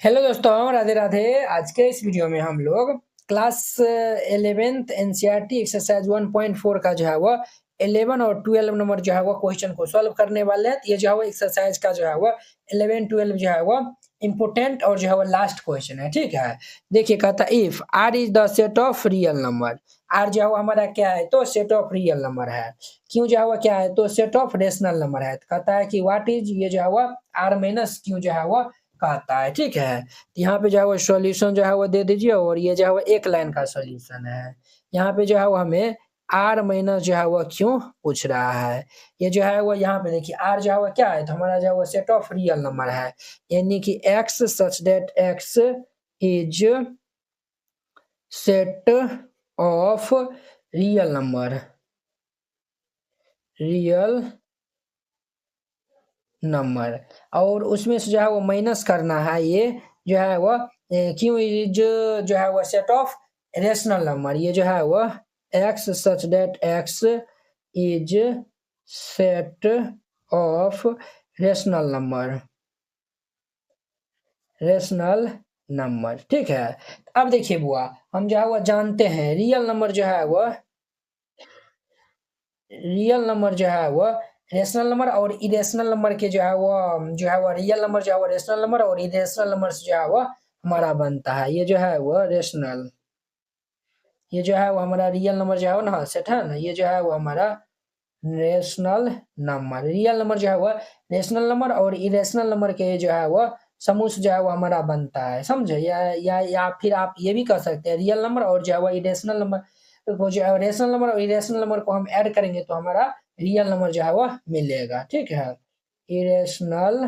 Hello दोस्तों, राधे राधे। आज के इस वीडियो में हम लोग क्लास 11th एनसीईआरटी एक्सरसाइज 1.4 का जो है वो 11 और 12 नंबर जो है वो क्वेश्चन को सॉल्व करने वाले हैं। ये जो है वो एक्सरसाइज का जो है वो 11 12 जो है वो इम्पोर्टेंट और जो है वो लास्ट क्वेश्चन है। ठीक है, देखिए कहता है if R is the set of real number. R जो है वो हमारा क्या है, तो सेट ऑफ रियल नंबर है। क्यों जो है वो क्या है, तो सेट ऑफ रेशनल नंबर है। कहता है कि व्हाट इज, ये जो है वो आर माइनस क्यों जो है वो कहता है। ठीक है, यहाँ पे जो है वो सॉल्यूशन जो है वो दे दीजिए और ये जो है वो एक लाइन का सॉल्यूशन है। यहाँ पे जो है वो हमें आर माइनस जो है वो क्यों पूछ रहा है। ये जो है वो यहाँ पे देखिए आर जो है वो क्या है, तो हमारा जो है वो सेट ऑफ रियल नंबर है, यानी कि x such that x is set of real number, real number. और उसमें से जो है वो माइनस करना है, ये जो है वो क्यों इज जो है वो सेट ऑफ रेशनल नंबर। ये जो है वो x such that x is set of rational number, rational number. ठीक है, अब देखिए बुआ, हम जो है वो जानते हैं रियल नंबर जो है वो, रियल नंबर जो है वो रेशनल नंबर और इरेशनल नंबर के जो है वो रियल नंबर जो है वो रेशनल नंबर और इरेशनल नंबर से जो है वो हमारा बनता है। ये जो है वो रेशनल, ये जो है वो हमारा रियल नंबर जो है वो ना सेट है ना, ये जो है वो हमारा रेशनल नंबर। रियल नंबर जो है वो रेशनल नंबर और इरेशनल नंबर के जो है वो समूह से जो है वो हमारा बनता है, समझे। या फिर आप ये भी कह सकते हैं रियल नंबर और जो है वो इरेशनल नंबर को, जो है रेशनल नंबर और इरेशनल नंबर को हम ऐड करेंगे तो हमारा रियल नंबर जो है वो मिलेगा। ठीक है, इरेशनल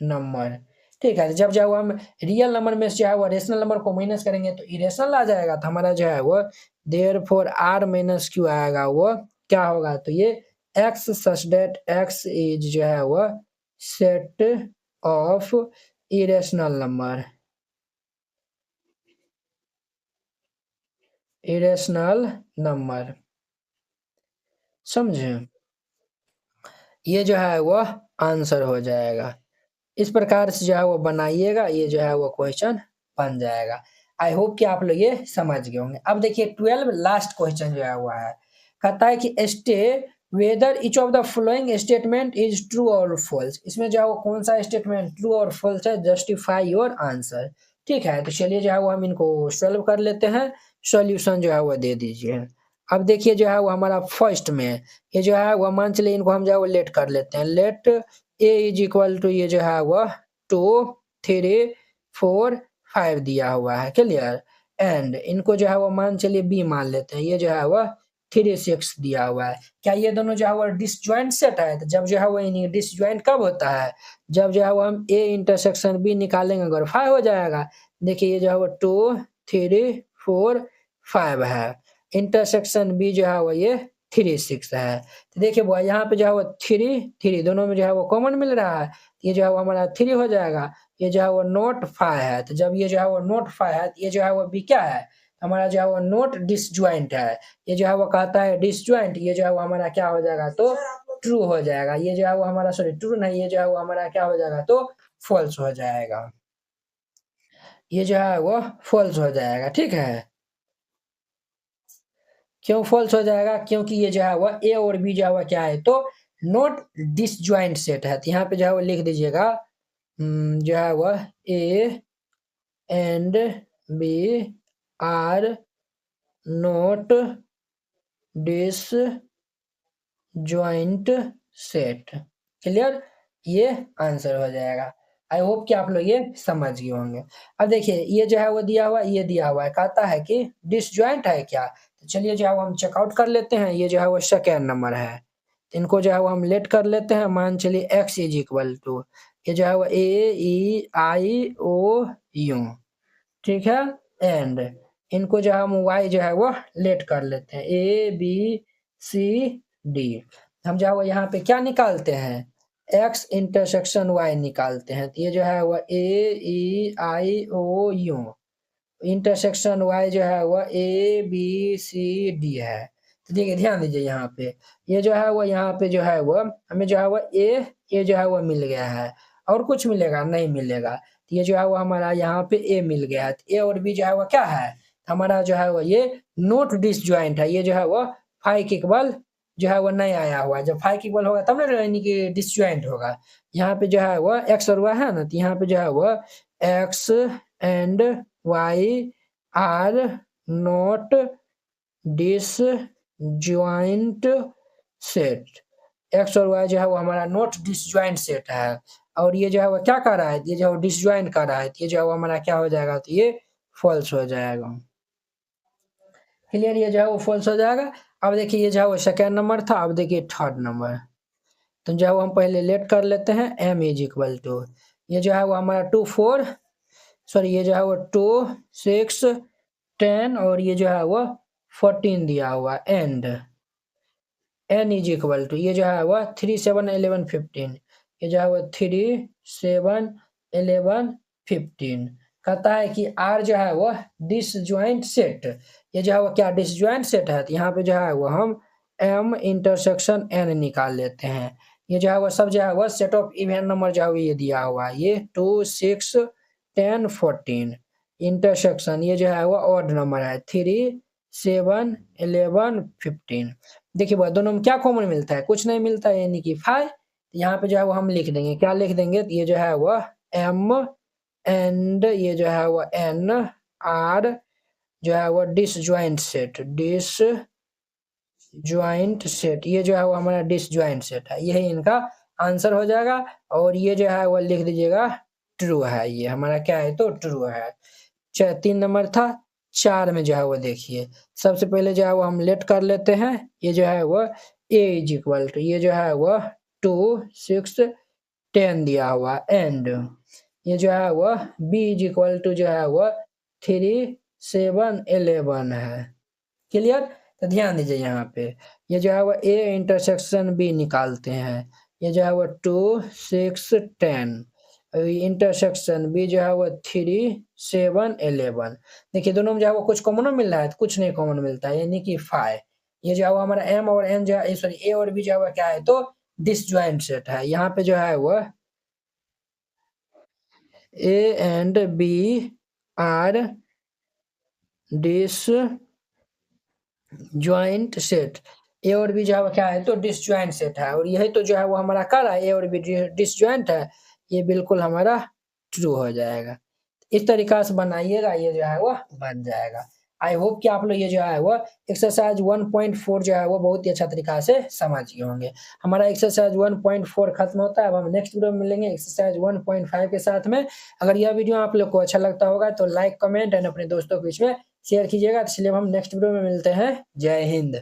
नंबर। ठीक है, जब जो है वो हम रियल नंबर में से जो है वो रेशनल नंबर को माइनस करेंगे तो इरेशनल आ जाएगा, तो हमारा जो है वो देयरफॉर आर माइनस क्यू आएगा, वो क्या होगा, तो ये x such that x is जो है वो set of irrational number, irrational number, समझे। ये जो है वो आंसर हो जाएगा। इस प्रकार से जो है वो बनाइएगा, ये जो है वो क्वेश्चन बन जाएगा। आई होप कि आप लोग ये समझ गए होंगे। अब देखिए 12 लास्ट क्वेश्चन जो है हुआ है, कहता है कि stay whether each of the following statement is true और फॉल्स। इसमें जो है वो कौन सा स्टेटमेंट ट्रू और फॉल्स है, जस्टिफाई योर आंसर। ठीक है, तो चलिए जो है वो हम इनको सॉल्व कर लेते हैं। सॉल्यूशन जो है वो दे दीजिए। अब देखिए जो है वो हमारा फर्स्ट में ये जो है वो मान चलिए इनको हम जो है वो लेट कर लेते हैं। Let A is equal to ये जो है वह 2 3 4 5 दिया हुआ है, क्लियर। एंड इनको जो है वो मान चलिए बी मान लेते हैं, ये जो है वह 3 6 दिया हुआ है। क्या ये दोनों जो है वो डिसजॉइंट सेट है, तो जब जो है वो डिसजॉइंट कब होता है, जब जो है वो हम ए इंटरसेक्शन बी निकालेंगे अगर 5 हो जाएगा। देखिए ये जो है वो 2 3 4 5 है, इंटरसेक्शन बी जो है वो ये 3 6 है। तो देखिए बुआ यहाँ पे जो है वो 3 3 दोनों में जो है वो कॉमन मिल रहा है, ये जो है वो हमारा 3 हो जाएगा। ये जो है वो नोट 5 है, तो जब ये जो है वो नोट 5 है तो ये जो है वो भी क्या है, हमारा जो है वो नोट डिसजॉइंट है। ये जो है वो कहता है डिसजॉइंट, ये जो है वो हमारा क्या हो जाएगा, तो ट्रू हो जाएगा। ये जो है वो हमारा सॉरी ट्रू नहीं, ये जो है वो हमारा क्या हो जाएगा, तो फॉल्स हो जाएगा। ये जो है वो फॉल्स हो जाएगा। ठीक है, क्यों फॉल्स हो जाएगा, क्योंकि ये जो है वो ए और बी जो है वो क्या है, तो नॉट डिसजॉइंट सेट है। तो यहाँ पे जो है वो लिख दीजिएगा जो है वो A and B are not disjoint set, clear. ये आंसर हो जाएगा। आई होप कि आप लोग ये समझ गए होंगे। अब देखिए ये जो है वो दिया हुआ, ये दिया हुआ है, कहता है कि डिसजॉइंट है क्या, तो चलिए जो है वो हम चेकआउट कर लेते हैं। ये जो है वो सेकेंड नंबर है, तो इनको जो है वो हम लेट कर लेते हैं। मान चलिए x इज इक्वल टू ये जो है वो ए ई आई ओ यू, ठीक है। एंड इनको जो है हम y जो है वो लेट कर लेते हैं, ए बी सी डी। हम जो है वो यहाँ पे क्या निकालते हैं, x इंटरसेक्शन y निकालते हैं। तो ये जो है वो ए ई आई ओ यू इंटरसेक्शन y जो है वो ए बी सी डी है। तो देखिए ध्यान दीजिए यहाँ पे, ये जो है वो यहाँ पे जो है वो हमें जो है वो ए जो है वो मिल गया है, और कुछ मिलेगा नहीं मिलेगा। तो ये जो है वो हमारा यहाँ पे ए मिल गया है। ए और बी जो है वो क्या है, हमारा जो है वो ये नॉट डिसजॉइंट है। ये जो है वो फाइव इक्वल जो है वो नहीं आया हुआ है। जब फाइव इक्वल होगा तब ना यानी कि डिसजॉइंट होगा। यहाँ पे जो है वो एक्स और वाई है ना, तो यहाँ पे जो है वो X and Y are not disjoint set. X और वाई जो है वो हमारा नॉट डिसजॉइंट सेट है, और ये जो है वो क्या कर रहा है, ये जो है डिसजॉइंट कर रहा है, ये जो है वो हमारा क्या हो जाएगा, तो ये फॉल्स हो जाएगा। क्लियर, ये जो है वो फॉल्स हो जाएगा। अब देखिए ये जो है वो सेकेंड नंबर था, अब देखिए थर्ड नंबर। तो जो है वो हम पहले लेट कर लेते हैं m इज इक्वल टू, ये जो है वो हमारा 2 4 सॉरी ये जो है वो 2 6 10 और ये जो है वो 14 दिया हुआ and n is equal to, ये जो है वो 3 7 11 15, ये जो है वो 3 7 11 15। कहता है कि r जो है वो डिसजॉइंट सेट, ये जो है वो क्या डिसजॉइंट सेट है, तो यहाँ पे जो है वो हम m इंटरसेक्शन n निकाल लेते हैं। ये जो है वो सब जो है वो सेट ऑफ इवन नंबर जो है ये दिया हुआ है, ये 2 6 10 14 इंटरसेक्शन ये जो है वो ऑड नंबर है 3 7 11 15। देखिए भाई दोनों में क्या कॉमन मिलता है, कुछ नहीं मिलता है यानी कि 5। यहाँ पे जो है वो हम लिख देंगे, क्या लिख देंगे, तो ये जो है वो m एंड ये जो है वो n r जो है वो डिसजॉइंट सेट, डिसजॉइंट सेट, ये जो है वो हमारा डिसजॉइंट सेट है, यही इनका आंसर हो जाएगा। और ये जो है वो लिख दीजिएगा ट्रू है, ये हमारा क्या है तो ट्रू है। 3 नंबर था, 4 में जो है वो देखिए सबसे पहले जो है वो हम लेट कर लेते हैं, ये जो है वो a इज इक्वल टू, ये जो है वो 2 6 10 दिया हुआ एंड ये जो है वो b इज इक्वल टू जो है वो 3 7 11 है। क्लियर, तो ध्यान दीजिए यहाँ पे ये जो है वो a इंटरसेक्शन b निकालते हैं, ये जो है वो 2 6 10 इंटरसेक्शन b जो है वो 3 7 11। देखिए दोनों में जो है वो कुछ कॉमन मिल रहा है, तो कुछ नहीं कॉमन मिलता है यानी कि 5। ये जो है वो हमारा m और n जो है सॉरी a और b जो है वो क्या है तो डिसजॉइंट सेट है। यहाँ पे जो है वो a and b are disjoint set, a और बी जो है वो क्या है तो डिसजॉइंट सेट है, और यही तो जो है वो हमारा कर रहा है ए और बी डिसजॉइंट है, ये बिल्कुल हमारा ट्रू हो जाएगा। इस तरीका से बनाइएगा, ये जो है वो बन जाएगा। आई होप कि आप लोग ये जो है वो एक्सरसाइज 1.4 जो है वो बहुत ही अच्छा तरीका से समझ गए होंगे। हमारा एक्सरसाइज 1.4 खत्म होता है, अब हम नेक्स्ट वीडियो में मिलेंगे एक्सरसाइज 1.5 के साथ में। अगर यह वीडियो आप लोग को अच्छा लगता होगा तो लाइक कमेंट एंड अपने दोस्तों के बीच में शेयर कीजिएगा। इसलिए हम नेक्स्ट वीडियो में मिलते हैं। जय हिंद।